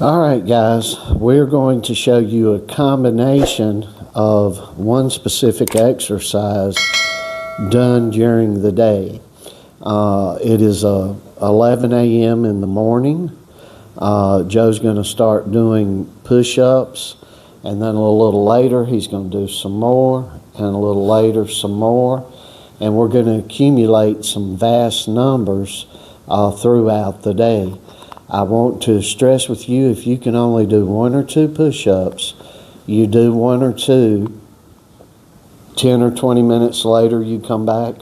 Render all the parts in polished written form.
All right, guys, we're going to show you a combination of one specific exercise done during the day. It is 11 a.m. in the morning. Joe's going to start doing push-ups, and then a little later he's going to do some more, and a little later some more, and we're going to accumulate some vast numbers throughout the day. I want to stress with you, if you can only do 1 or 2 push-ups, you do 1 or 2, 10 or 20 minutes later you come back,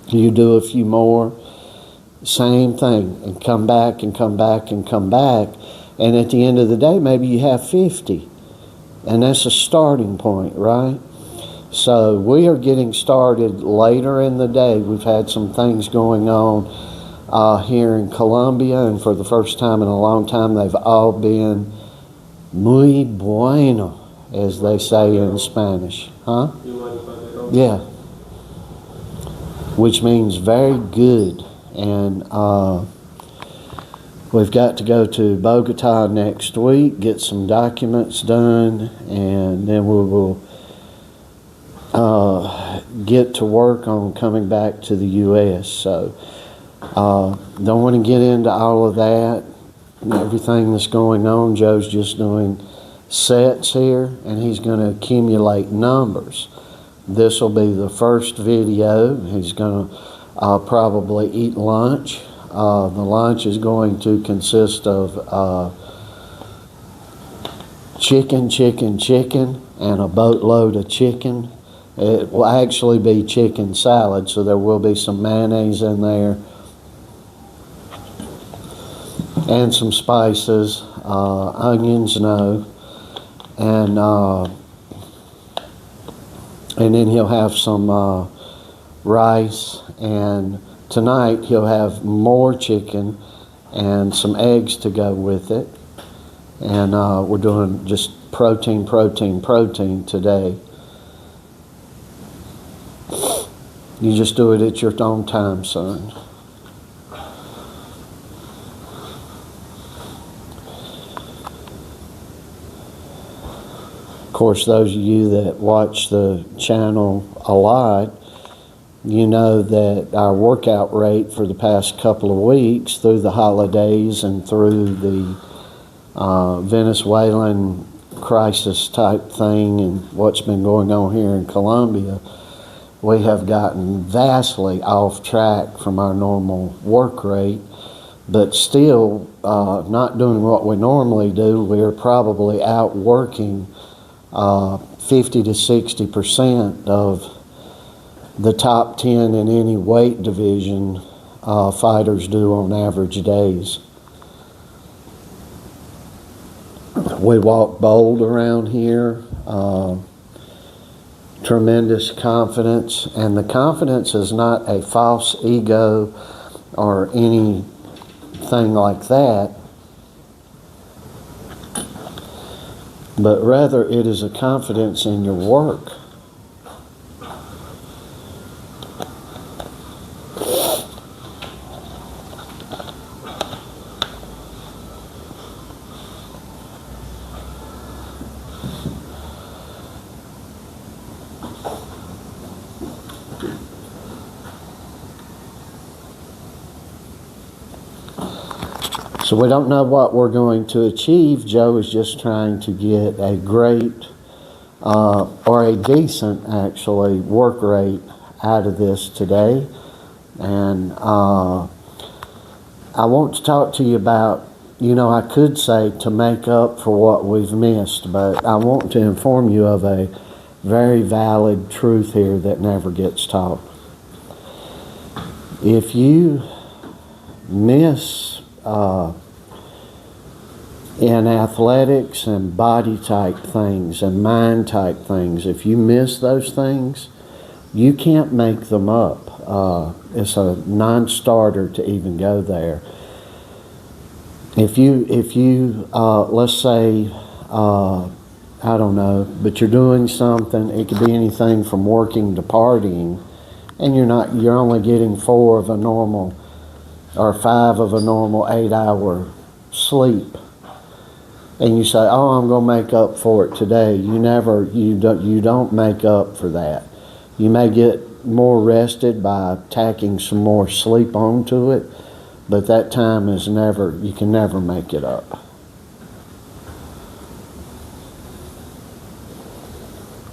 you do a few more, same thing, and come back and come back and come back, and at the end of the day maybe you have 50, and that's a starting point, right? So we are getting started later in the day. We've had some things going on here in Colombia, and for the first time in a long time they've all been muy bueno, as they say in Spanish. Huh? Yeah. Which means very good. And we've got to go to Bogota next week, get some documents done, and then we will get to work on coming back to the U.S. So don't want to get into all of that, everything that's going on. Joe's just doing sets here, and he's going to accumulate numbers. This will be the first video. He's going to probably eat lunch. The lunch is going to consist of chicken, and a boatload of chicken. It will actually be chicken salad, so there will be some mayonnaise in there, and some spices, onions, and then he'll have some rice, and tonight he'll have more chicken and some eggs to go with it, and we're doing just protein today. You just do it at your own time, son. Of course, those of you that watch the channel a lot, you know that our workout rate for the past couple of weeks through the holidays and through the Venezuelan crisis type thing and what's been going on here in Colombia, we have gotten vastly off track from our normal work rate, but still not doing what we normally do. We're probably out working 50 to 60% of the top 10 in any weight division fighters do on average days. We walk bold around here, tremendous confidence, and the confidence is not a false ego or anything like that, but rather it is a confidence in your work. So we don't know what we're going to achieve. Joe is just trying to get a great, or a decent, actually, work rate out of this today. And I want to talk to you about, I could say to make up for what we've missed, but I want to inform you of a very valid truth here that never gets taught. If you miss in athletics and body type things and mind type things, if you miss those things, you can't make them up. It's a non-starter to even go there. If you let's say, I don't know, but you're doing something, it could be anything from working to partying, and you're only getting 4 of a normal or 5 of a normal 8-hour sleep. and you say, "Oh, I'm going to make up for it today." You don't make up for that. You may get more rested by tacking some more sleep onto it, but that time you can never make it up.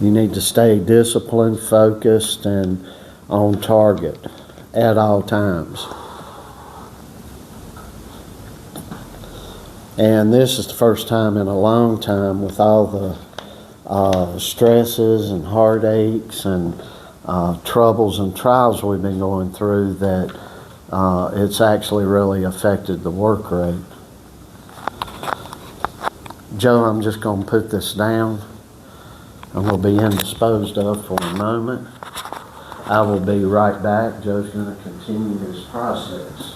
You need to stay disciplined, focused, and on target at all times. And this is the first time in a long time, with all the stresses and heartaches and troubles and trials we've been going through, that it's actually really affected the work rate. Joe, I'm just going to put this down. I'm going to be indisposed of for a moment. I will be right back. Joe's going to continue his process.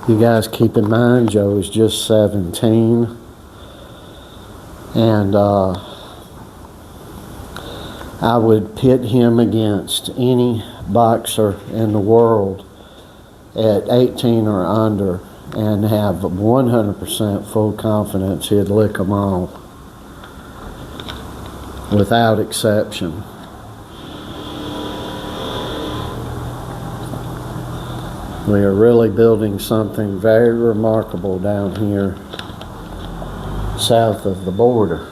You guys keep in mind, Joe is just 17, and I would pit him against any boxer in the world at 18 or under and have 100% full confidence he'd lick them all, without exception. We are really building something very remarkable down here south of the border.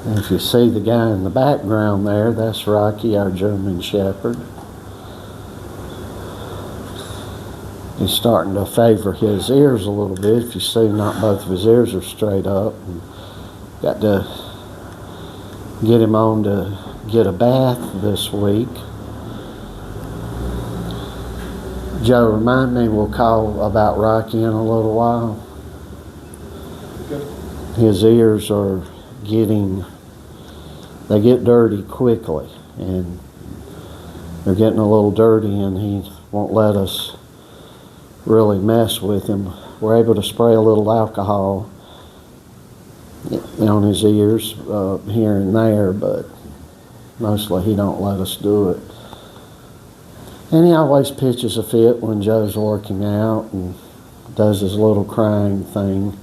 And if you see the guy in the background there, that's Rocky, our German Shepherd. He's starting to favor his ears a little bit. If you see, not both of his ears are straight up. And got to get him on to get a bath this week. Joe, remind me, we'll call about Rocky in a little while. His ears are they get dirty quickly, and they're getting a little dirty, and he won't let us really mess with him. We're able to spray a little alcohol on his ears here and there, but mostly he don't let us do it. And he always pitches a fit when Joe's working out and does his little crying thing.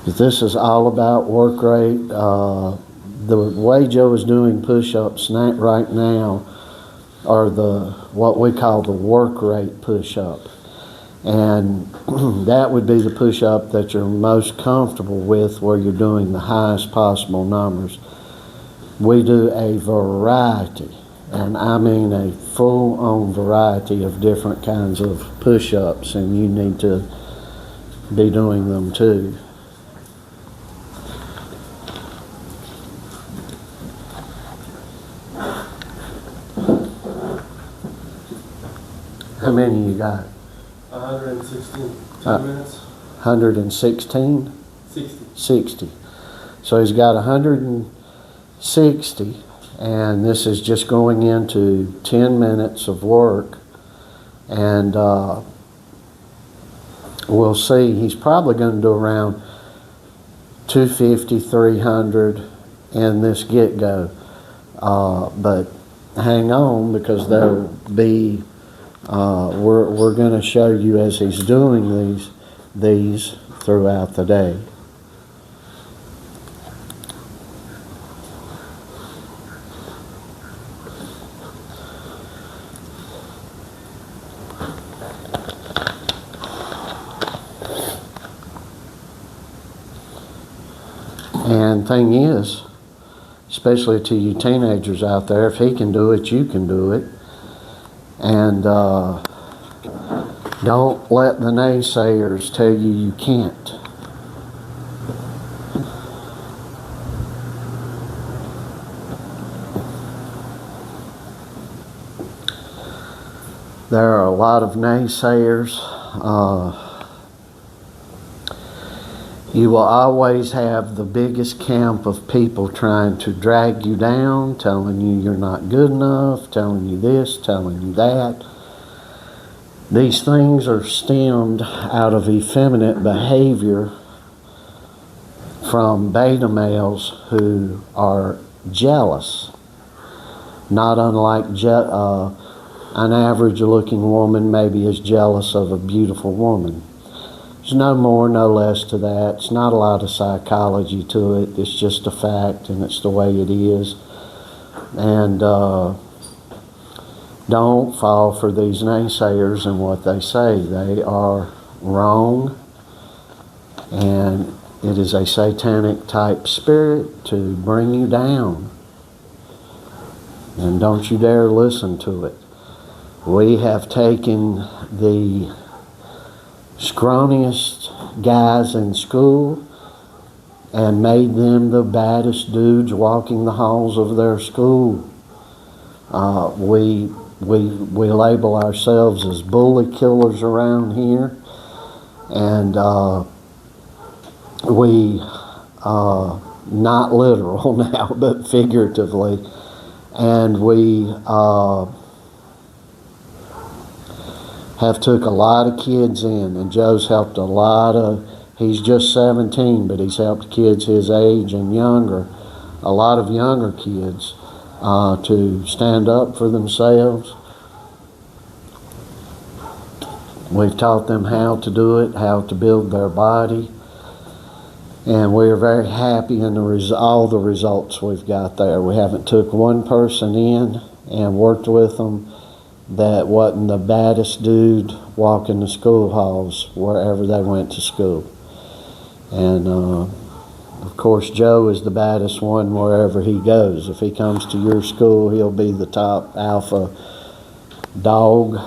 But this is all about work rate. The way Joe is doing push-ups right now are what we call the work rate push-up. And that would be the push-up that you're most comfortable with, where you're doing the highest possible numbers. We do a variety, and I mean a full-on variety of different kinds of push-ups, and you need to be doing them too. How many you got? 116. 10 minutes? 116? 60. 60. So he's got 160, and this is just going into 10 minutes of work. And we'll see. He's probably going to do around 250, 300 in this get-go. But hang on, because there'll be we're going to show you as he's doing these throughout the day. And thing is, especially to you teenagers out there, if he can do it, you can do it. And don't let the naysayers tell you you can't. There are a lot of naysayers. You will always have the biggest camp of people trying to drag you down, telling you you're not good enough, telling you this, telling you that. These things are stemmed out of effeminate behavior from beta males who are jealous, not unlike an average-looking woman maybe is jealous of a beautiful woman. There's no more, no less to that. It's not a lot of psychology to it. It's just a fact, and it's the way it is. And don't fall for these naysayers and what they say. They are wrong, and it is a satanic type spirit to bring you down. And don't you dare listen to it. We have taken the scrawniest guys in school and made them the baddest dudes walking the halls of their school. We label ourselves as bully killers around here, and we not literal now, but figuratively, and we have took a lot of kids in, and Joe's helped a lot of, he's just 17, but he's helped kids his age and younger, a lot of younger kids, to stand up for themselves. We've taught them how to do it, how to build their body, and we're very happy in all the results we've got there. We haven't took one person in and worked with them that wasn't the baddest dude walking the school halls wherever they went to school. And of course, Joe is the baddest one wherever he goes. If he comes to your school, he'll be the top alpha dog.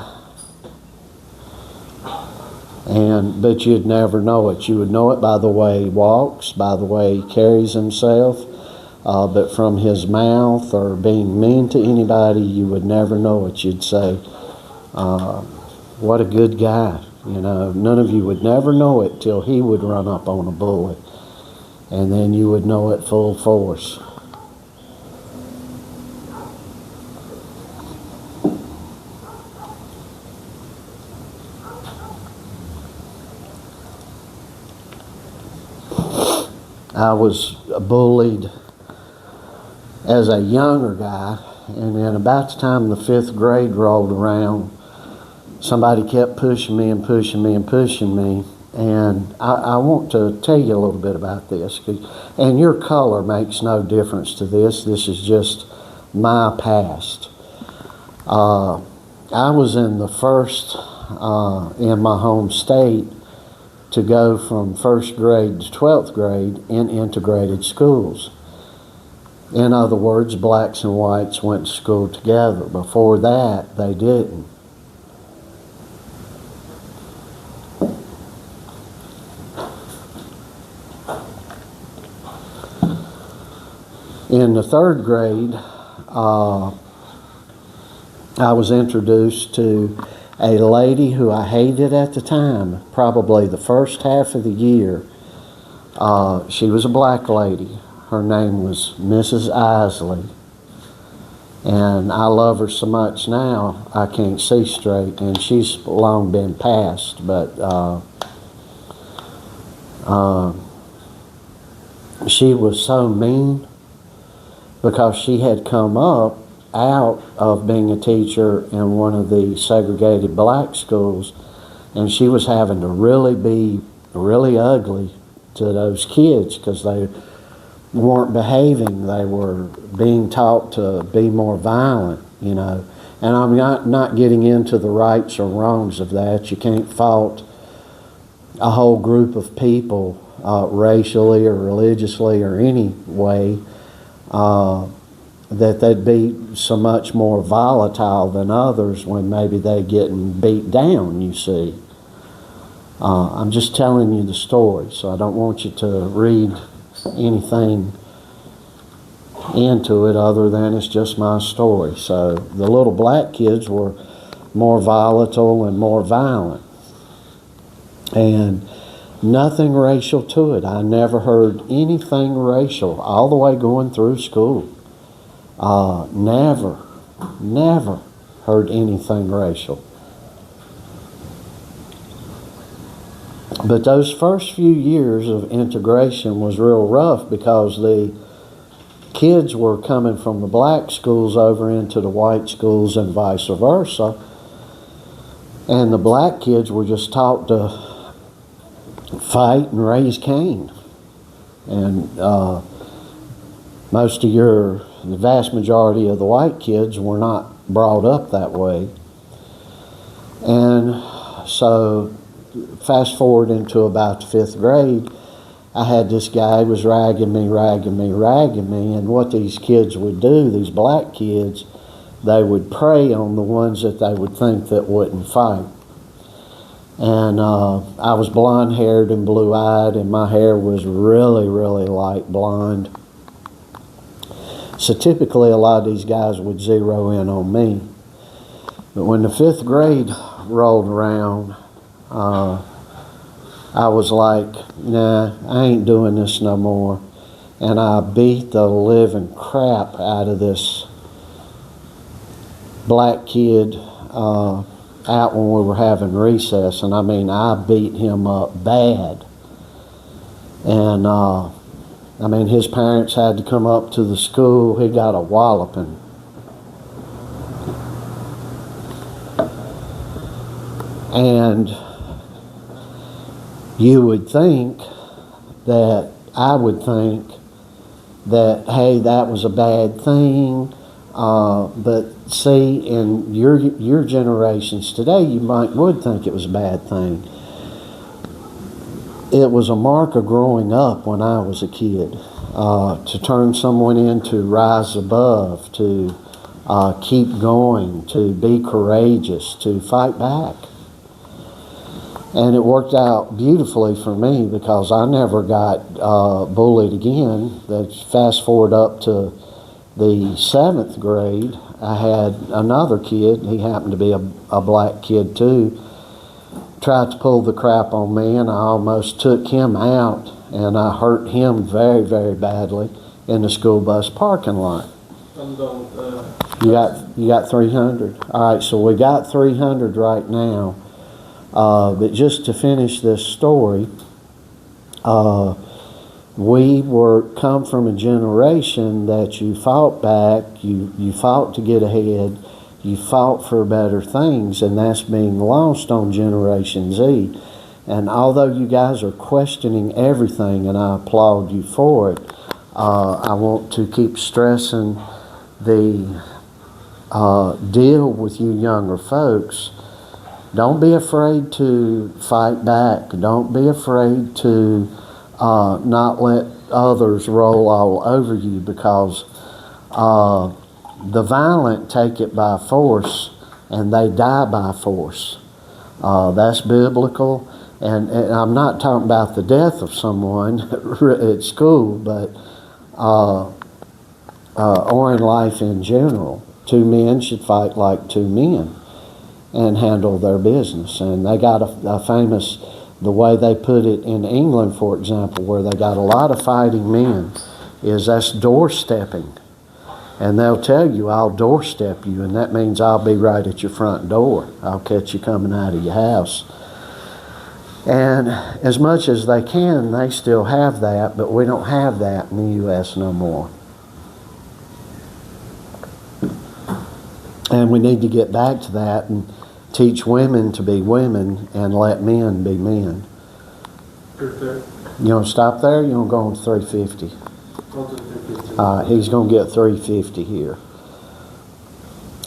But you'd never know it. You would know it by the way he walks, by the way he carries himself. But from his mouth or being mean to anybody, you would never know it. You'd say, what a good guy. You know, none of you would never know it till he would run up on a bullet. And then you would know it full force. I was bullied as a younger guy, and then about the time the 5th grade rolled around, somebody kept pushing me and pushing me and pushing me. And I want to tell you a little bit about this. And your color makes no difference to this. This is just my past. I was in the first in my home state to go from 1st grade to 12th grade in integrated schools. In other words, blacks and whites went to school together. Before that, they didn't. In the 3rd grade, I was introduced to a lady who I hated at the time, probably the first half of the year. She was a black lady. Her name was Mrs. Isley. And I love her so much now, I can't see straight, and she's long been passed, but she was so mean because she had come up out of being a teacher in one of the segregated black schools, and she was having to really be really ugly to those kids because they weren't behaving. They were being taught to be more violent, you know. And I'm not getting into the rights or wrongs of that. You can't fault a whole group of people racially or religiously or any way that they'd be so much more volatile than others when maybe they're getting beat down, you see. I'm just telling you the story, so I don't want you to read anything into it other than it's just my story. So the little black kids were more volatile and more violent, and nothing racial to it. I never heard anything racial all the way going through school. Never heard anything racial. But those first few years of integration was real rough because the kids were coming from the black schools over into the white schools and vice versa. And the black kids were just taught to fight and raise Cain. And the vast majority of the white kids were not brought up that way. And so fast forward into about the 5th grade, I had this guy who was ragging me, and what these kids would do, these black kids, they would prey on the ones that they would think that wouldn't fight. And I was blonde-haired and blue-eyed, and my hair was really, really light blonde. So typically a lot of these guys would zero in on me. But when the 5th grade rolled around, I was like, nah, I ain't doing this no more. And I beat the living crap out of this black kid out when we were having recess. And I mean, I beat him up bad. And I mean, his parents had to come up to the school. He got a walloping. And you would think that, I would think that, hey, that was a bad thing. But see, in your generations today, you would think it was a bad thing. It was a mark of growing up when I was a kid, to turn someone in, to rise above, to keep going, to be courageous, to fight back. And it worked out beautifully for me because I never got bullied again. Fast forward up to the 7th grade, I had another kid, he happened to be a black kid too, tried to pull the crap on me, and I almost took him out, and I hurt him very, very badly in the school bus parking lot. You got 300? All right, so we got 300 right now. But just to finish this story, we come from a generation that you fought back, you fought to get ahead, you fought for better things, and that's being lost on Generation Z. And although you guys are questioning everything, and I applaud you for it, I want to keep stressing the deal with you younger folks. Don't be afraid to fight back. Don't be afraid to not let others roll all over you, because the violent take it by force and they die by force. That's biblical. And I'm not talking about the death of someone at school, but or in life in general. Two men should fight like two men and handle their business. And they got a famous, the way they put it in England, for example, where they got a lot of fighting men, is that's doorstepping. And they'll tell you, I'll doorstep you, and that means I'll be right at your front door. I'll catch you coming out of your house. And as much as they can, they still have that, but we don't have that in the U.S. no more. And we need to get back to that and teach women to be women and let men be men. You want to stop there? You want to go on to 350? He's going to get 350 here.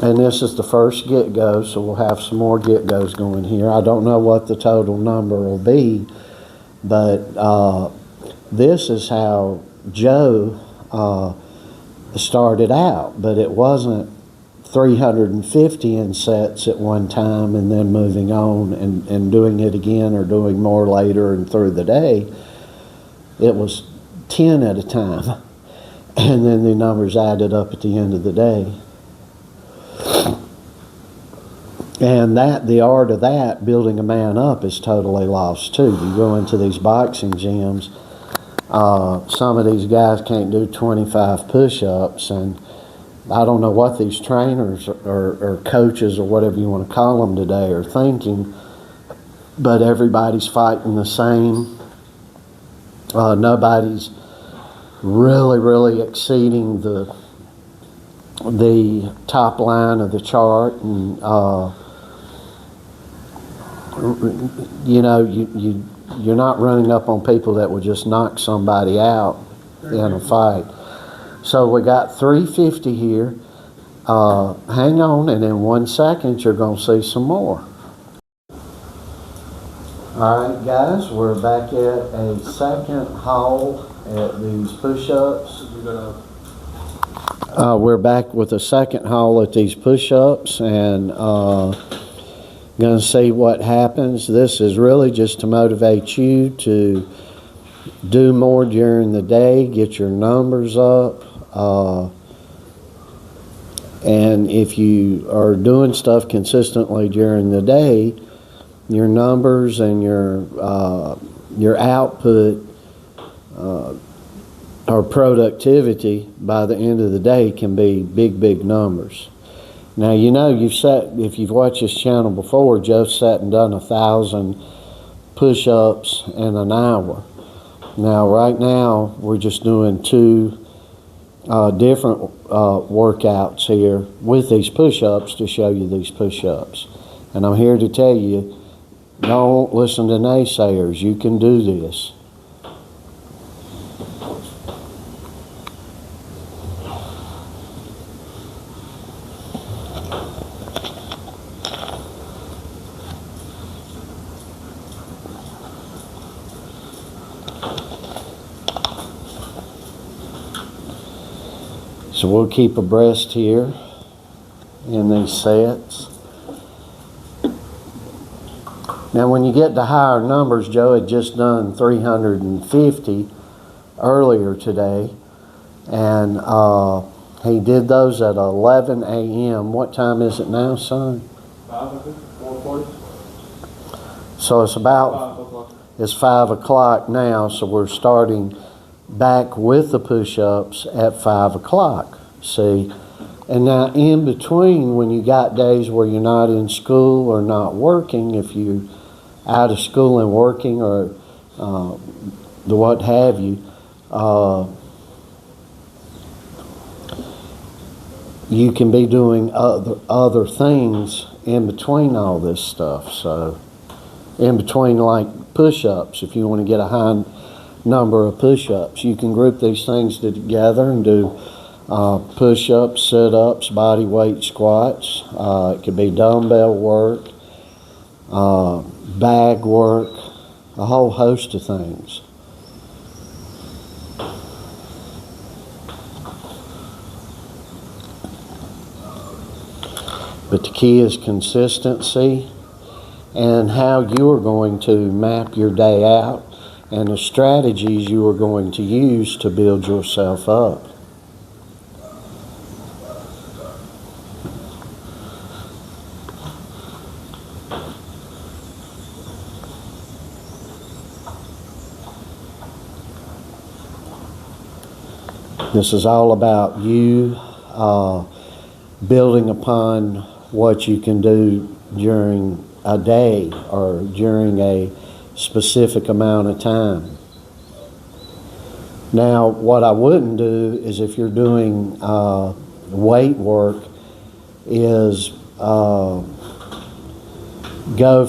And this is the first get-go, so we'll have some more get-goes going here. I don't know what the total number will be, but this is how Joe started out. But it wasn't 350 in sets at one time and then moving on and doing it again or doing more later and through the day. It was 10 at a time. And then the numbers added up at the end of the day. And the art of that, building a man up, is totally lost too. You go into these boxing gyms, some of these guys can't do 25 push-ups, and I don't know what these trainers or coaches or whatever you want to call them today are thinking, but everybody's fighting the same. Nobody's really exceeding the top line of the chart, and you're not running up on people that would just knock somebody out in a fight. So we got 350 here. Hang on, and in 1 second you're going to see some more. All right, guys, we're back at a second haul at these push-ups. We're back with a second haul at these push-ups, and going to see what happens. This is really just to motivate you to do more during the day, get your numbers up, and if you are doing stuff consistently during the day, your numbers and your output or productivity by the end of the day can be big numbers. Now, if you've watched this channel before, Joe sat and done 1,000 push-ups in an hour. Now, right now, we're just doing two different workouts here with these push-ups to show you these push-ups. And I'm here to tell you, don't listen to naysayers. You can do this. So we'll keep abreast here in these sets. Now when you get to higher numbers, Joe had just done 350 earlier today, and he did those at 11 a.m. What time is it now, son? 5, I think, 4:40. So it's 5 o'clock. It's 5 o'clock now, so we're starting back with the push-ups at 5 o'clock, see? And now in between, when you got days where you're not in school or not working, if you're out of school and working or the what have you, you can be doing other things in between all this stuff. So in between, like push-ups, if you want to get a high number of push-ups, you can group these things together and do push-ups, sit-ups, body weight squats. It could be dumbbell work, bag work, a whole host of things. But the key is consistency and how you are going to map your day out and the strategies you are going to use to build yourself up. This is all about you building upon what you can do during a day or during a specific amount of time. Now, what I wouldn't do is, if you're doing weight work, is go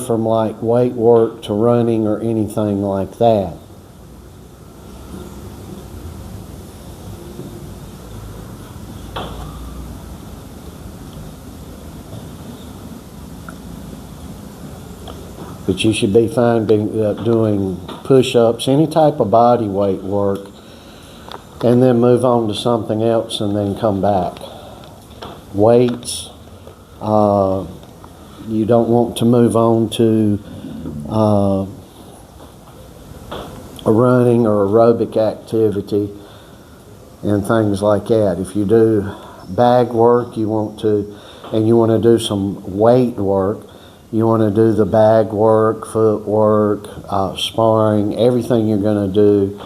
from like weight work to running or anything like that. But you should be fine doing push-ups, any type of body weight work, and then move on to something else and then come back. Weights, you don't want to move on to a running or aerobic activity and things like that. If you do bag work, you want to do some weight work, you want to do the bag work, footwork, sparring, everything you're going to do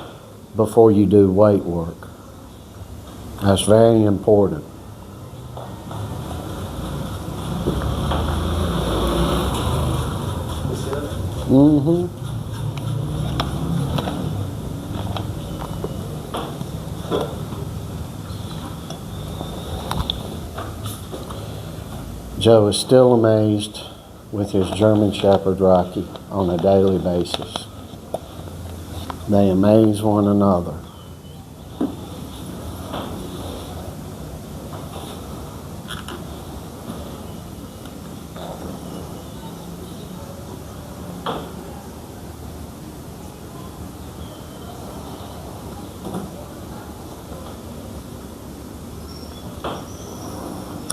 before you do weight work. That's very important. Mm-hmm. Joe is still amazed with his German Shepherd Rocky on a daily basis. They amaze one another.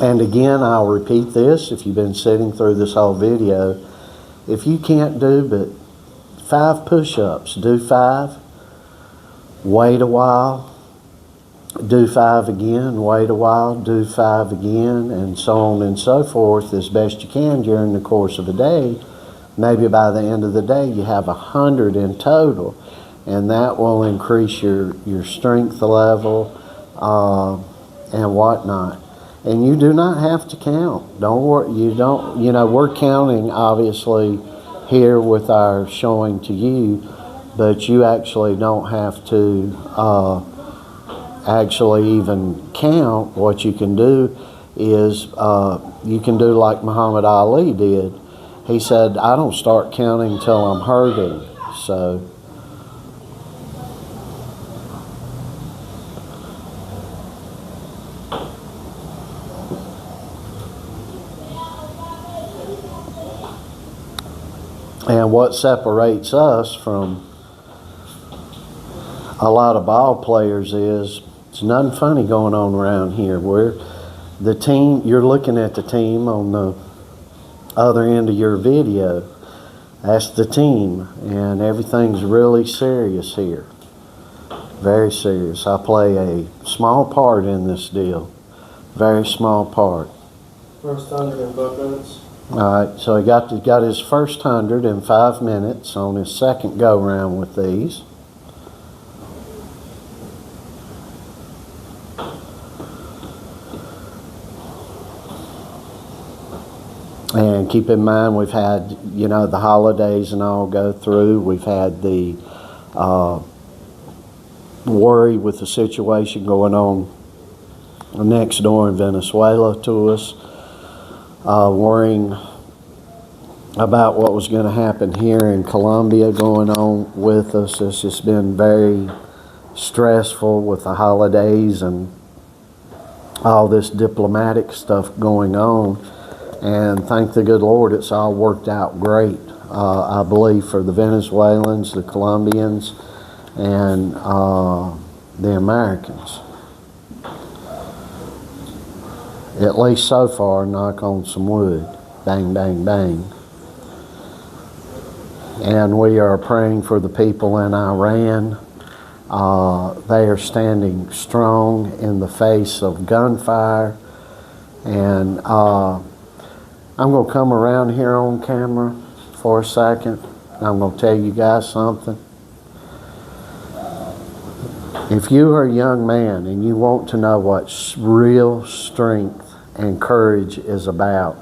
And again, I'll repeat this if you've been sitting through this whole video. If you can't do but 5 push-ups, do 5, wait a while, do 5 again, wait a while, do 5 again, and so on and so forth as best you can during the course of a day. Maybe by the end of the day you have 100 in total, and that will increase your strength level and whatnot. And you do not have to count. Don't worry. We're counting obviously here with our showing to you, but you actually don't have to actually even count. What you can do is you can do like Muhammad Ali did. He said, "I don't start counting till I'm hurting." So. And what separates us from a lot of ball players is there's nothing funny going on around here. We're the team, you're looking at the team on the other end of your video. That's the team, and everything's really serious here. Very serious. I play a small part in this deal. Very small part. First 100 in 5 minutes. All right, so he got his first 100 in 5 minutes on his second go-round with these. And keep in mind, we've had, the holidays and all go through. We've had the worry with the situation going on next door in Venezuela to us, worrying about what was going to happen here in Colombia going on with us. It's just been very stressful with the holidays and all this diplomatic stuff going on. And thank the good Lord, it's all worked out great, I believe, for the Venezuelans, the Colombians, and the Americans. At least so far, knock on some wood. Bang, bang, bang. And we are praying for the people in Iran. They are standing strong in the face of gunfire. And I'm going to come around here on camera for a second. I'm going to tell you guys something. If you are a young man and you want to know what real strength and courage is about,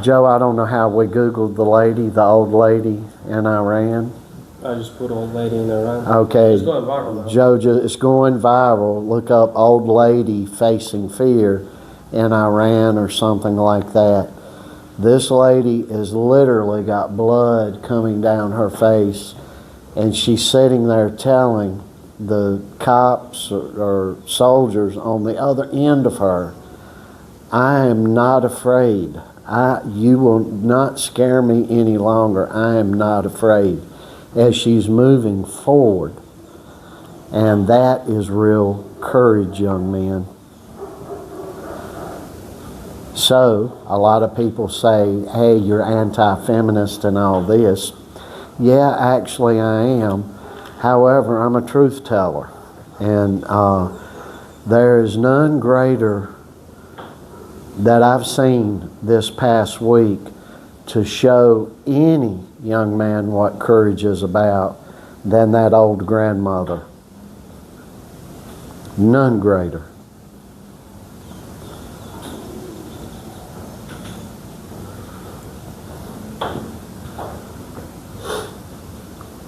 Joe, I don't know how we Googled the old lady in Iran. I just put old lady in there, right? Okay. It's going viral though. Joe, it's going viral. Look up old lady facing fear in Iran or something like that. This lady has literally got blood coming down her face, and she's sitting there telling the cops or soldiers on the other end of her, I am not afraid. You will not scare me any longer. I am not afraid. As she's moving forward. And that is real courage, young men. So, a lot of people say, hey, you're anti-feminist and all this. Yeah, actually I am. However, I'm a truth teller. And there is none greater that I've seen this past week to show any young man what courage is about than that old grandmother. None greater.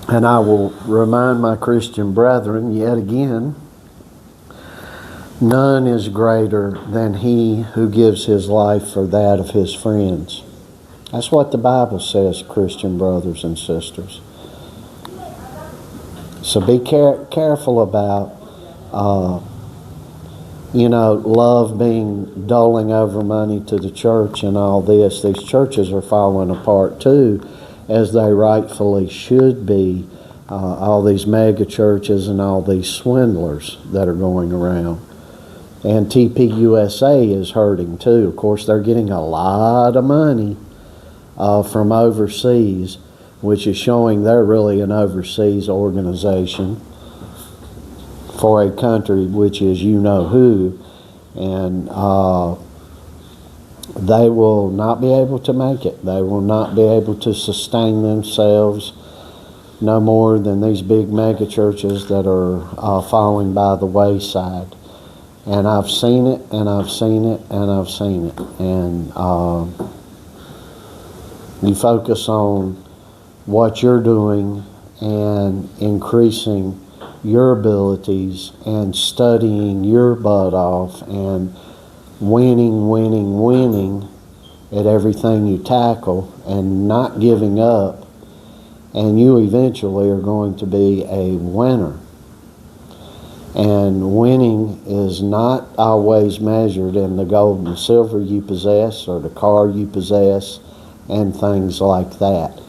And I will remind my Christian brethren yet again, none is greater than he who gives his life for that of his friends. That's what the Bible says, Christian brothers and sisters. So be careful about, love being doling over money to the church and all this. These churches are falling apart too, as they rightfully should be. All these mega churches and all these swindlers that are going around. And TPUSA is hurting too. Of course, they're getting a lot of money from overseas, which is showing they're really an overseas organization for a country which is you know who, and they will not be able to make it. They will not be able to sustain themselves no more than these big mega churches that are falling by the wayside. And I've seen it, and I've seen it, and I've seen it. And you focus on what you're doing and increasing your abilities and studying your butt off and winning at everything you tackle and not giving up, and you eventually are going to be a winner. And winning is not always measured in the gold and silver you possess or the car you possess and things like that.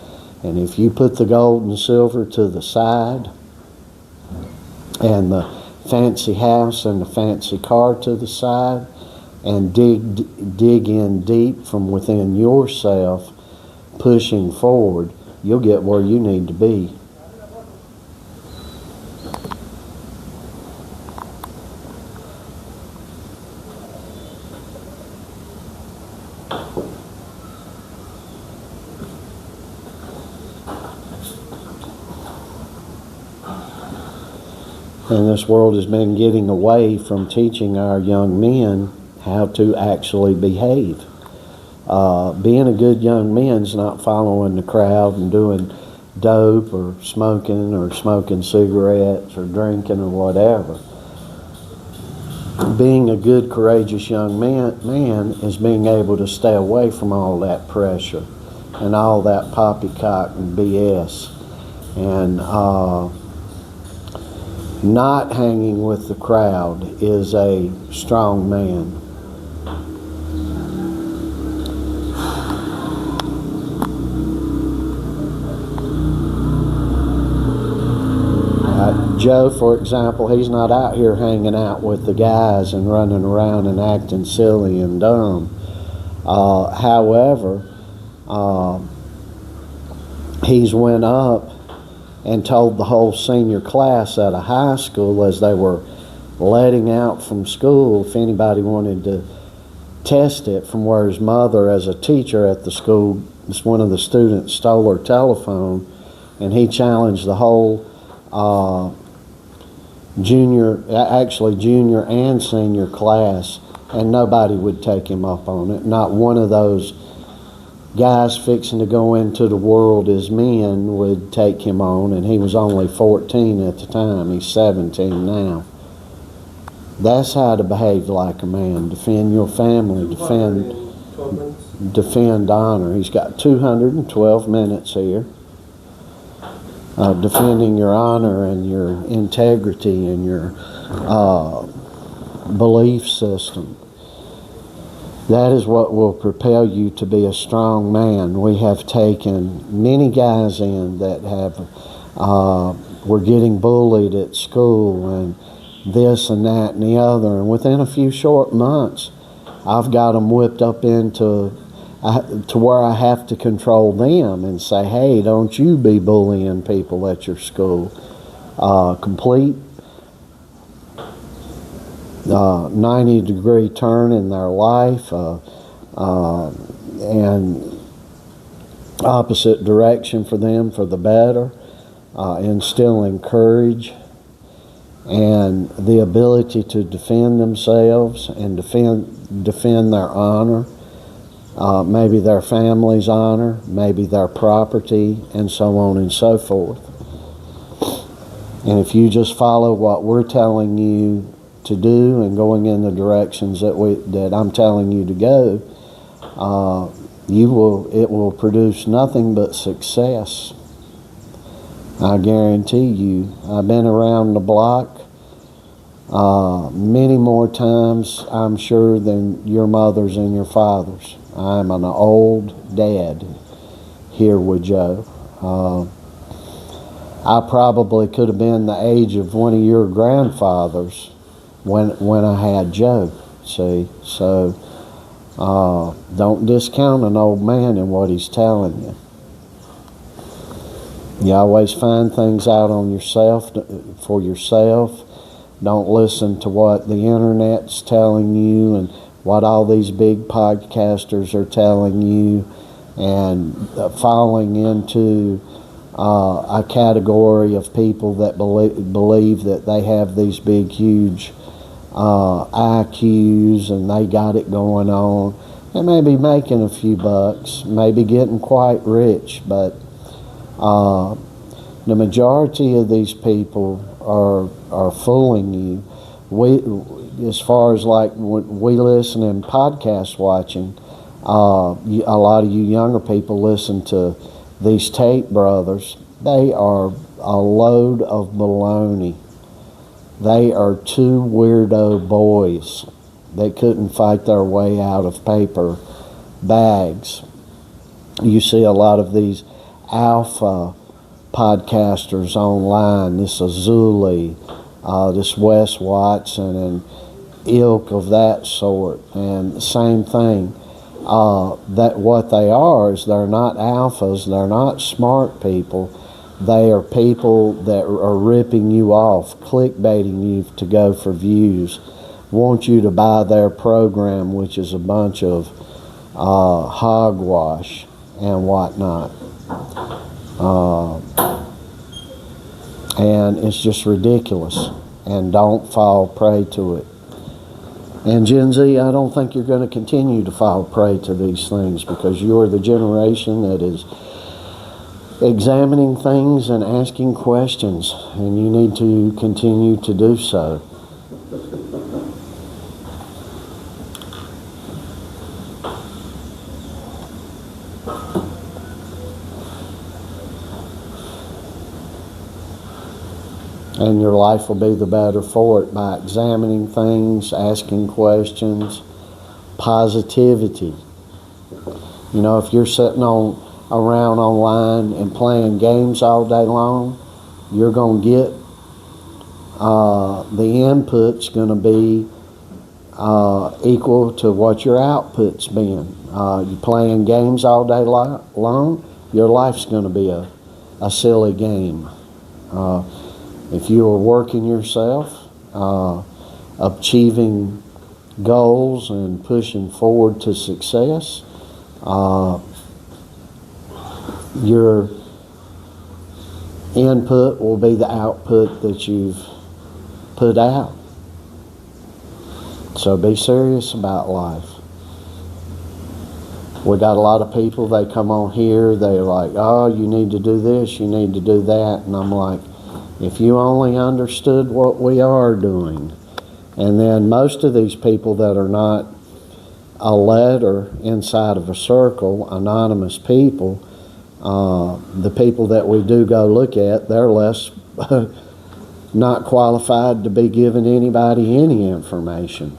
And if you put the gold and silver to the side and the fancy house and the fancy car to the side and dig in deep from within yourself, pushing forward, you'll get where you need to be. And this world has been getting away from teaching our young men how to actually behave. Being a good young man's not following the crowd and doing dope or smoking cigarettes or drinking or whatever. Being a good, courageous young man is being able to stay away from all that pressure and all that poppycock and BS, and not hanging with the crowd is a strong man. Joe, for example, he's not out here hanging out with the guys and running around and acting silly and dumb. However, he's went up and told the whole senior class at a high school as they were letting out from school, if anybody wanted to test it, from where his mother, as a teacher at the school, one of the students stole her telephone, and he challenged the whole junior and senior class, and nobody would take him up on it. Not one of those guys fixing to go into the world as men would take him on, and he was only 14 at the time. He's 17 now. That's how to behave like a man. Defend your family, defend honor. He's got 212 minutes here. Defending your honor and your integrity and your belief system. That is what will propel you to be a strong man. We have taken many guys in that were getting bullied at school and this and that and the other, and within a few short months, I've got them whipped up into to where I have to control them and say, hey, don't you be bullying people at your school. Complete 90-degree turn in their life, and opposite direction for them for the better, instilling courage and the ability to defend themselves and defend their honor. Maybe their family's honor, maybe their property, and so on and so forth. And if you just follow what we're telling you to do and going in the directions that I'm telling you to go, it will produce nothing but success. I guarantee you. I've been around the block many more times, I'm sure, than your mothers and your fathers. I'm an old dad here with Joe. I probably could have been the age of one of your grandfathers when I had Joe. See, so don't discount an old man and what he's telling you. You always find things out on yourself for yourself. Don't listen to what the internet's telling you and what all these big podcasters are telling you, and falling into a category of people that believe that they have these big, huge IQs and they got it going on. They may be making a few bucks, maybe getting quite rich, but the majority of these people are fooling you. As far as like we listen and podcast watching, a lot of you younger people listen to these Tate brothers. They are a load of baloney. They are two weirdo boys. They couldn't fight their way out of paper bags. You see a lot of these alpha podcasters online, this Azuli, this Wes Watson, and ilk of that sort. And the same thing, that what they are is they're not alphas, they're not smart people. They are people that are ripping you off, clickbaiting you to go for views, want you to buy their program, which is a bunch of hogwash and whatnot. And it's just ridiculous. And don't fall prey to it. And Gen Z, I don't think you're going to continue to fall prey to these things, because you're the generation that is examining things and asking questions, and you need to continue to do so. And your life will be the better for it by examining things, asking questions, positivity. You know, if you're sitting around online and playing games all day long, you're going to get the input's going to be equal to what your output's been. You're playing games all day long, your life's going to be a silly game. If you are working yourself, achieving goals and pushing forward to success, your input will be the output that you've put out. So be serious about life. We got a lot of people, they come on here, they're like, oh, you need to do this, you need to do that. And I'm like, if you only understood what we are doing. And then most of these people that are not a letter inside of a circle, anonymous people, the people that we do go look at, they're less not qualified to be giving anybody any information.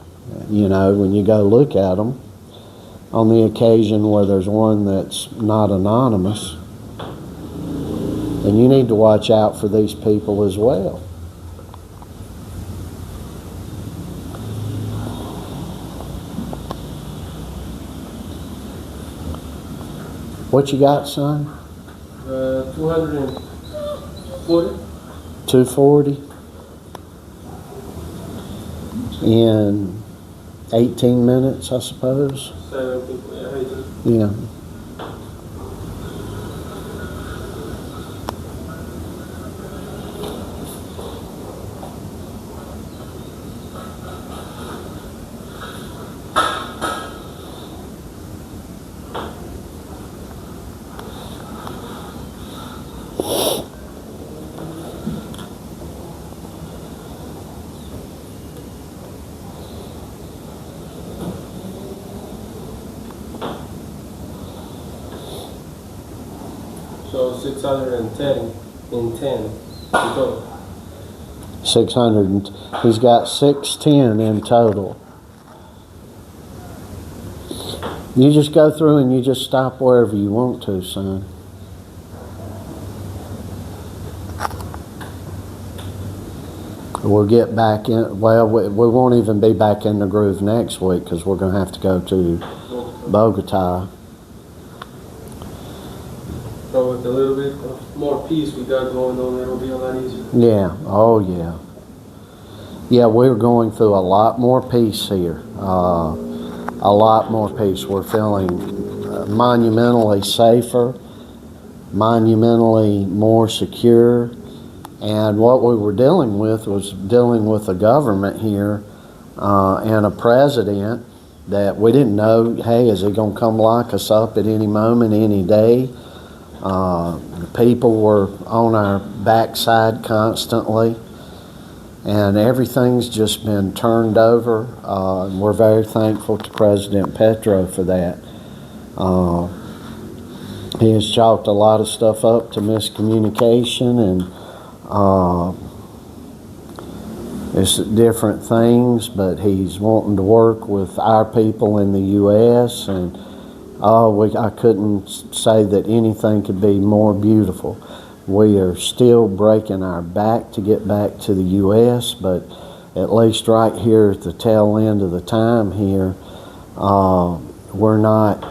You know, when you go look at them, on the occasion where there's one that's not anonymous, and you need to watch out for these people as well. What you got, son? 240. 240 in 18 minutes, I suppose. 7 people. Yeah. So 610 in 10 total. 600. He's got 610 in total. You just go through and you just stop wherever you want to, son. We'll get back in, well, we won't even be back in the groove next week because we're going to have to go to Bogota. So with a little bit of more peace we got going on, it'll be a lot easier. Yeah, oh yeah. Yeah, we're going through a lot more peace here. A lot more peace. We're feeling monumentally safer, monumentally more secure. And what we were dealing with was dealing with a government here and a president that we didn't know, hey, is he going to come lock us up at any moment, any day? The people were on our backside constantly, and everything's just been turned over. And we're very thankful to President Petro for that. He has chalked a lot of stuff up to miscommunication and it's different things, but he's wanting to work with our people in the U.S. and I couldn't say that anything could be more beautiful. We are still breaking our back to get back to the U.S., but at least right here at the tail end of the time here, we're not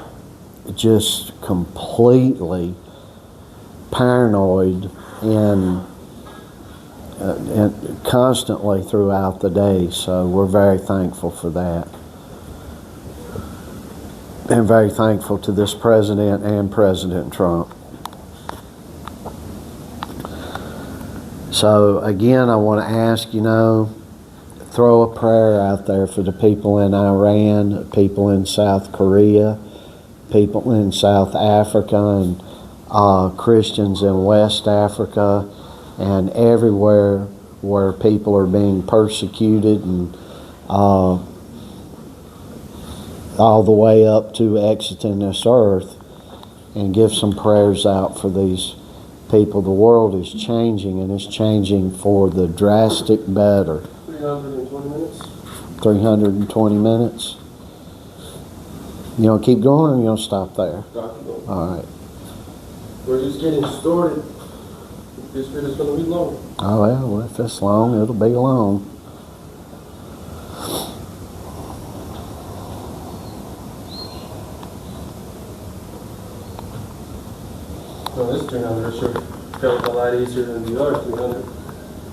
just completely paranoid and constantly throughout the day. So we're very thankful for that. And very thankful to this president and President Trump. So again, I want to ask, throw a prayer out there for the people in Iran, people in South Korea, people in South Africa, and Christians in West Africa and everywhere where people are being persecuted, and all the way up to exiting this earth, and give some prayers out for these people. The world is changing, and it's changing for the drastic better. 320 minutes. 320 minutes. You gonna keep going, or you gonna stop there? Stop going. All right. We're just getting started. This video's gonna be long. Oh well, if it's long, it'll be long. No, this 300 sure felt a lot easier than the other 300.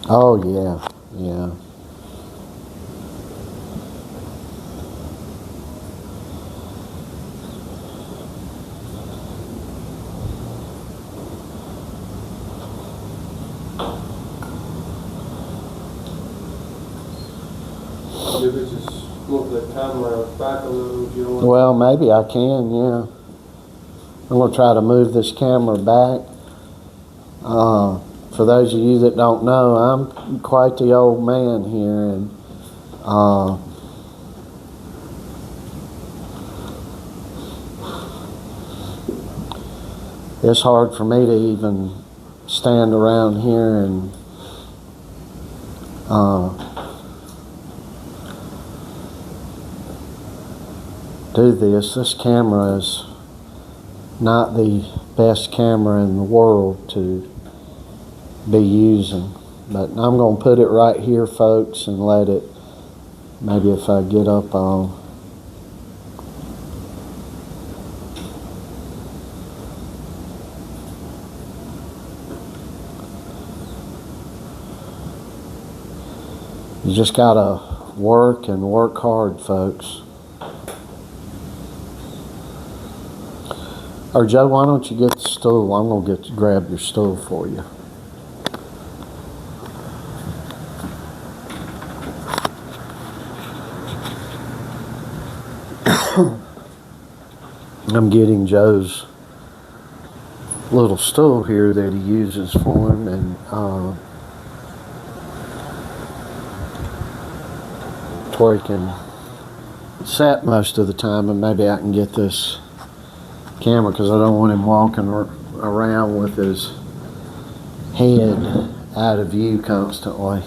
Oh yeah, yeah. Maybe just move the camera back a little if you don't want. Well, maybe I can, yeah. I'm going to try to move this camera back. For those of you that don't know, I'm quite the old man here, and it's hard for me to even stand around here and do this. This camera is not the best camera in the world to be using, but I'm going to put it right here, folks, and let it, maybe if I get up on. You just gotta work and work hard, folks. Or Joe, why don't you get the stool? I'm gonna grab your stool for you. I'm getting Joe's little stool here that he uses for him, and where he can sit most of the time, and maybe I can get this camera, because I don't want him walking around with his head out of view constantly.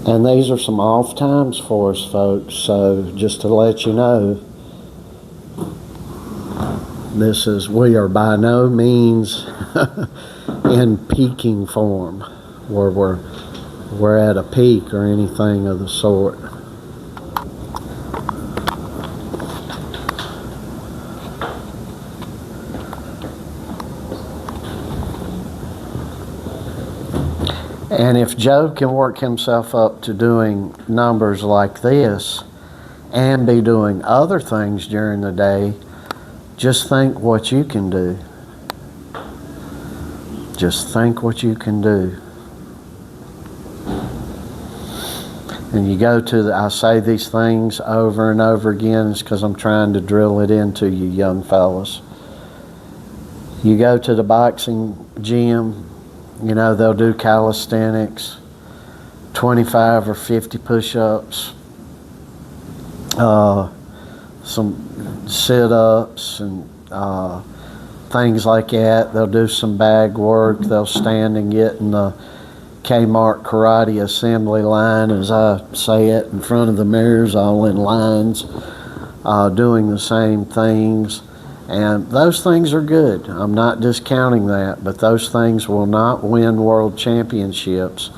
And these are some off times for us, folks, so just to let you know, we are by no means in peaking form, where we're at a peak or anything of the sort. And if Joe can work himself up to doing numbers like this and be doing other things during the day, just think what you can do. Just think what you can do. And you go to I say these things over and over again, it's because I'm trying to drill it into you young fellas. You go to the boxing gym, you know, they'll do calisthenics, 25 or 50 push-ups, some sit-ups and things like that. They'll do some bag work. They'll stand and get in the Kmart karate assembly line, as I say it, in front of the mirrors, all in lines, doing the same things. And those things are good. I'm not discounting that, but those things will not win world championships.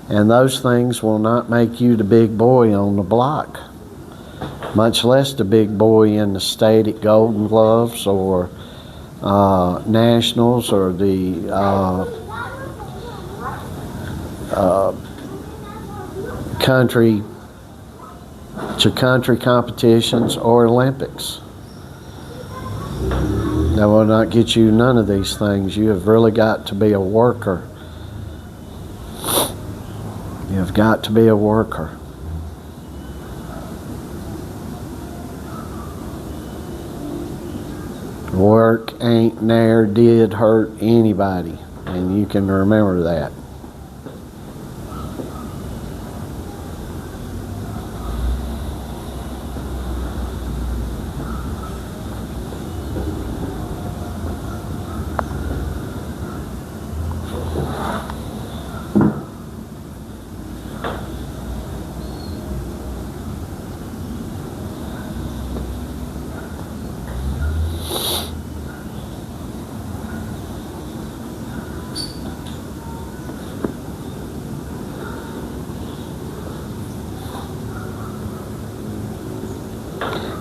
And those things will not make you the big boy on the block, much less the big boy in the state at Golden Gloves or Nationals or the country competitions or Olympics. That will not get you none of these things. You have really got to be a worker. You've got to be a worker. Work ain't ne'er did hurt anybody, and you can remember that.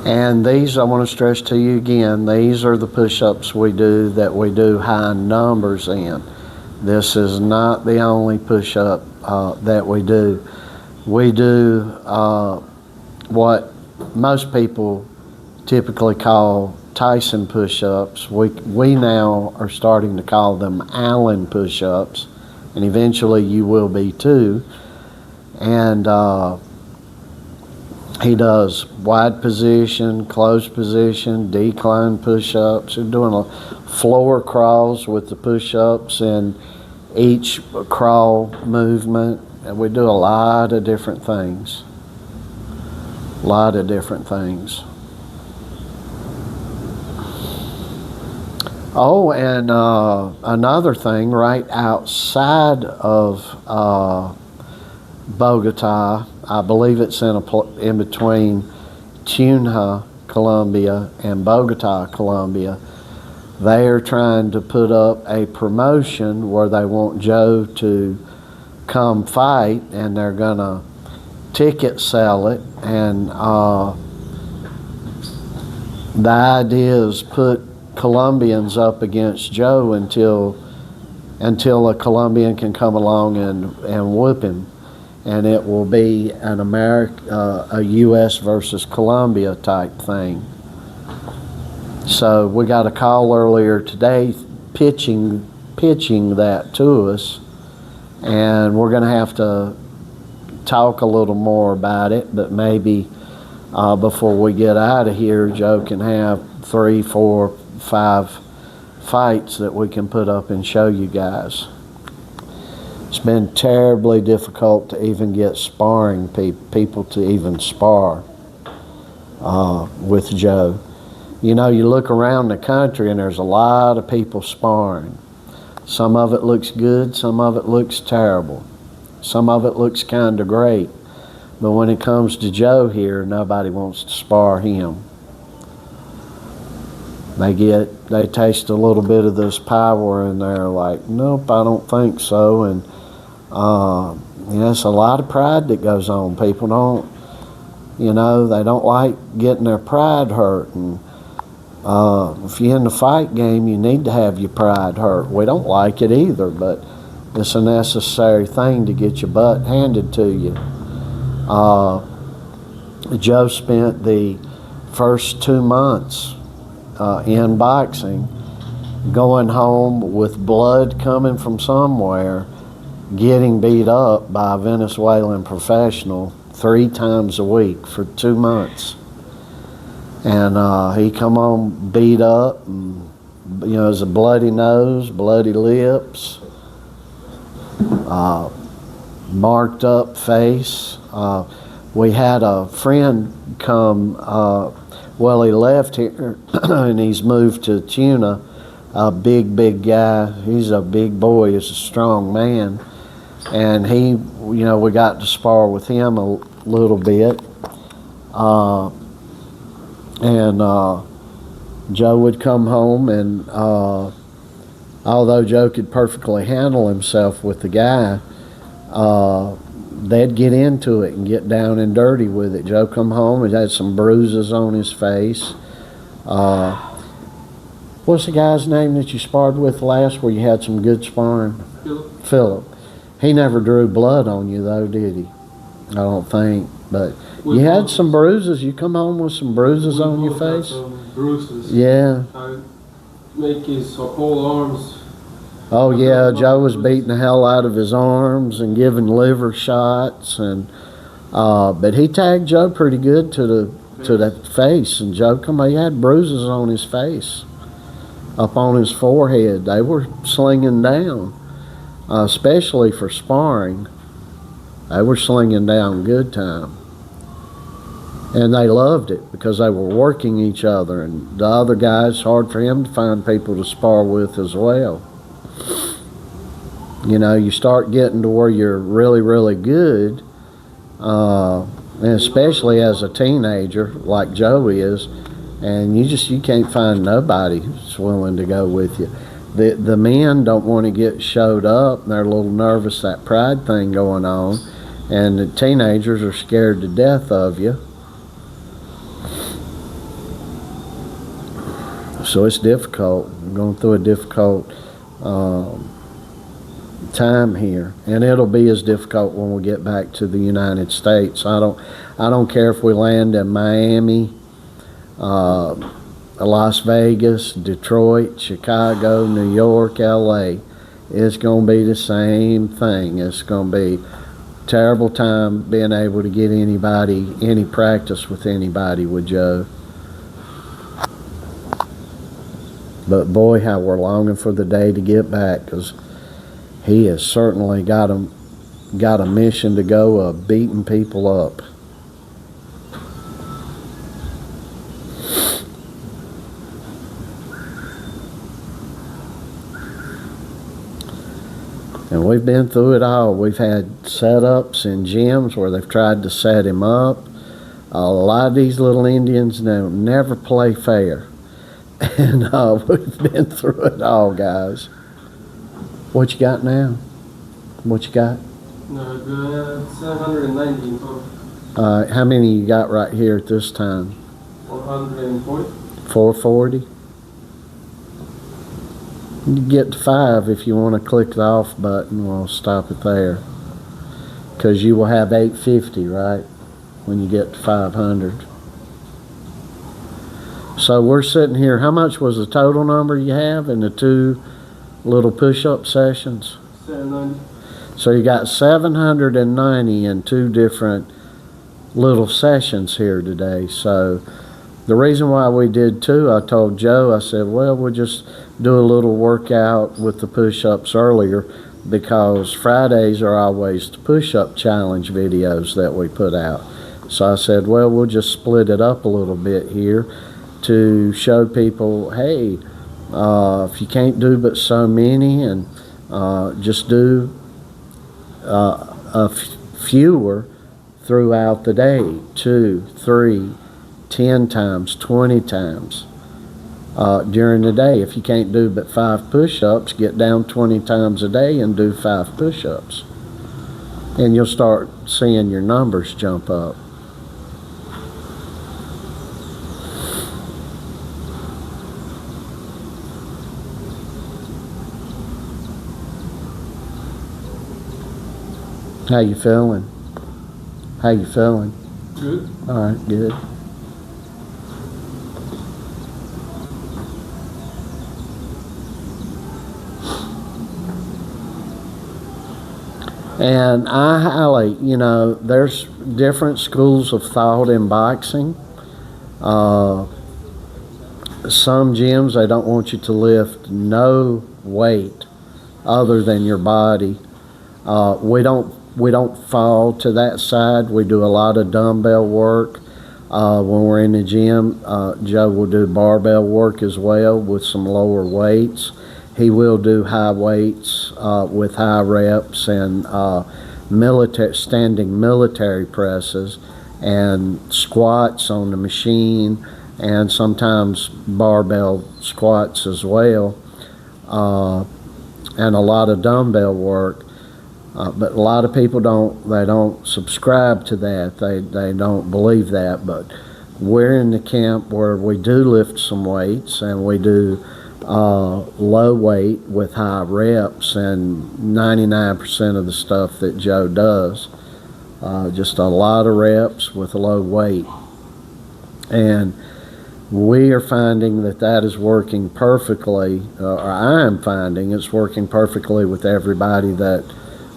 And these, I want to stress to you again, these are the push-ups we do that we do high numbers in. This is not the only push-up that we do. We do what most people typically call Tyson push-ups. We now are starting to call them Allen push-ups, and eventually you will be too. And he does wide position, closed position, decline push-ups. We're doing floor crawls with the push-ups and each crawl movement. And we do a lot of different things. A lot of different things. Oh, and another thing, right outside of Bogota, I believe it's in between Tunja, Colombia, and Bogota, Colombia. They are trying to put up a promotion where they want Joe to come fight, and they're gonna ticket sell it. And the idea is put Colombians up against Joe until a Colombian can come along and whoop him. And it will be an a U.S. versus Colombia type thing. So we got a call earlier today pitching that to us, and we're going to have to talk a little more about it, but maybe before we get out of here, Joe can have 3, 4, 5 fights that we can put up and show you guys. It's been terribly difficult to even get sparring people to even spar with Joe. You know, you look around the country and there's a lot of people sparring. Some of it looks good, some of it looks terrible. Some of it looks kind of great. But when it comes to Joe here, nobody wants to spar him. They taste a little bit of this power and they're like, nope, I don't think so. And it's a lot of pride that goes on. People don't, they don't like getting their pride hurt. And if you're in the fight game, you need to have your pride hurt. We don't like it either, but it's a necessary thing to get your butt handed to you. Joe spent the first 2 months in boxing going home with blood coming from somewhere, getting beat up by a Venezuelan professional 3 times a week for 2 months. And he come home beat up, and it was a bloody nose, bloody lips, marked up face. We had a friend come, he left here and he's moved to Tunja, a big guy. He's a big boy, he's a strong man. And he, we got to spar with him a little bit. Joe would come home and although Joe could perfectly handle himself with the guy, they'd get into it and get down and dirty with it. Joe come home and had some bruises on his face. What's the guy's name that you sparred with last where you had some good sparring? Philip. Philip. He never drew blood on you though, did he? I don't think. But With you had muscles. some bruises. You come home with some bruises on your We both had face? some bruises. Yeah. I make his whole arms. Oh yeah, Joe was beating the hell out of his arms and giving liver shots, and but he tagged Joe pretty good to the face, and Joe he had bruises on his face, up on his forehead. They were slinging down, especially for sparring. They were slinging down good time, and they loved it because they were working each other, and the other guys, hard for him to find people to spar with as well. You know, you start getting to where you're really, really good, and especially as a teenager like Joe is, and you can't find nobody who's willing to go with you. The men don't want to get showed up, and they're a little nervous, that pride thing going on, and the teenagers are scared to death of you. So it's difficult. I'm going through a difficult time here, and it'll be as difficult when we get back to the United States. I don't care if we land in Miami, Las Vegas, Detroit, Chicago, New York, LA. It's going to be the same thing. It's going to be a terrible time being able to get any practice with anybody with Joe. But boy, how we're longing for the day to get back, because he has certainly got a mission to go of beating people up. And we've been through it all. We've had setups in gyms where they've tried to set him up. A lot of these little Indians now never play fair. And we've been through it all, guys. What you got now? What you got? No, good. 790 in total. How many you got right here at this time? 140. 440? You get to 5 if you want to click the off button. We'll stop it there. Because you will have 850, right? When you get to 500. So we're sitting here. How much was the total number you have in the 2 little push-up sessions? 790. So you got 790 in 2 different little sessions here today. So the reason why we did 2, I told Joe, I said, well, we'll just do a little workout with the push-ups earlier, because Fridays are always the push-up challenge videos that we put out. So I said, well, we'll just split it up a little bit here to show people, hey, if you can't do but so many, and just do fewer throughout the day, 2, 3, 10 times, 20 times during the day. If you can't do but 5 push-ups, get down 20 times a day and do 5 push-ups, and you'll start seeing your numbers jump up. How you feeling? How you feeling? Good. All right, good. And I highly, there's different schools of thought in boxing. Some gyms, they don't want you to lift no weight other than your body. We don't fall to that side. We do a lot of dumbbell work. When we're in the gym, Joe will do barbell work as well with some lower weights. He will do high weights with high reps and standing military presses and squats on the machine, and sometimes barbell squats as well, and a lot of dumbbell work. But a lot of people don't subscribe to that. They don't believe that. But we're in the camp where we do lift some weights, and we do low weight with high reps, and 99% of the stuff that Joe does. just a lot of reps with a low weight. And we are finding that is working perfectly, or I'm finding it's working perfectly with everybody that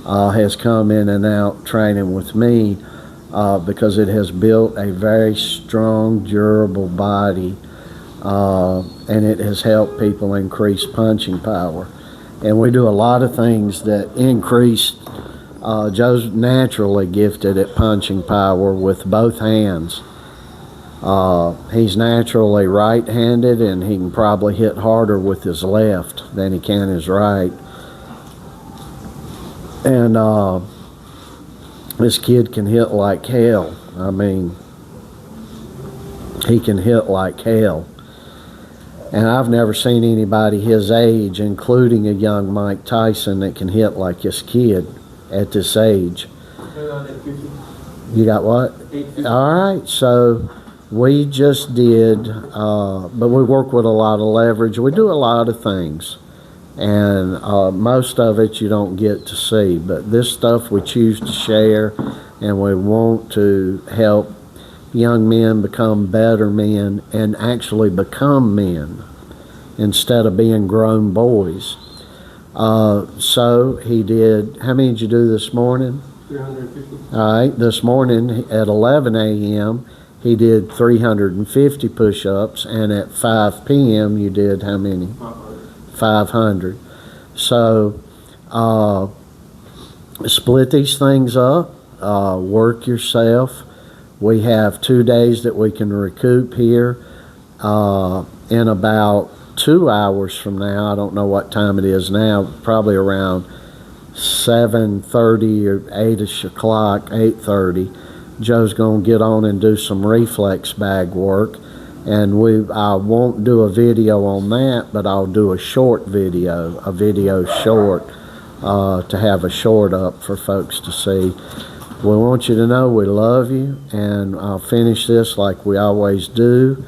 has come in and out training with me, because it has built a very strong, durable body, and it has helped people increase punching power. And we do a lot of things that increase. Joe's naturally gifted at punching power with both hands. He's naturally right-handed, and he can probably hit harder with his left than he can his right. And this kid can hit like hell. I mean, he can hit like hell. And I've never seen anybody his age, including a young Mike Tyson, that can hit like this kid at this age. You got what? 850. All right, so we just did, but we work with a lot of leverage. We do a lot of things, and most of it you don't get to see, but this stuff we choose to share, and we want to help young men become better men and actually become men instead of being grown boys. So he did, how many did you do this morning? 350. All right, this morning at 11 a.m. he did 350 push-ups, and at 5 p.m. you did how many? 500. So split these things up, work yourself. We have 2 days that we can recoup here. In about 2 hours from now, I don't know what time it is now, probably around 7:30 or 8ish o'clock, 8:30, Joe's going to get on and do some reflex bag work. And I won't do a video on that, but I'll do a short video, a video short, to have a short up for folks to see. We want you to know we love you, and I'll finish this like we always do.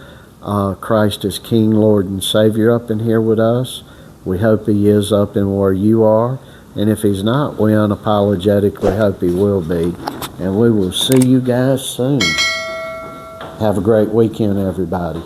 Christ is King, Lord, and Savior up in here with us. We hope He is up in where you are. And if He's not, we unapologetically hope He will be. And we will see you guys soon. Have a great weekend, everybody.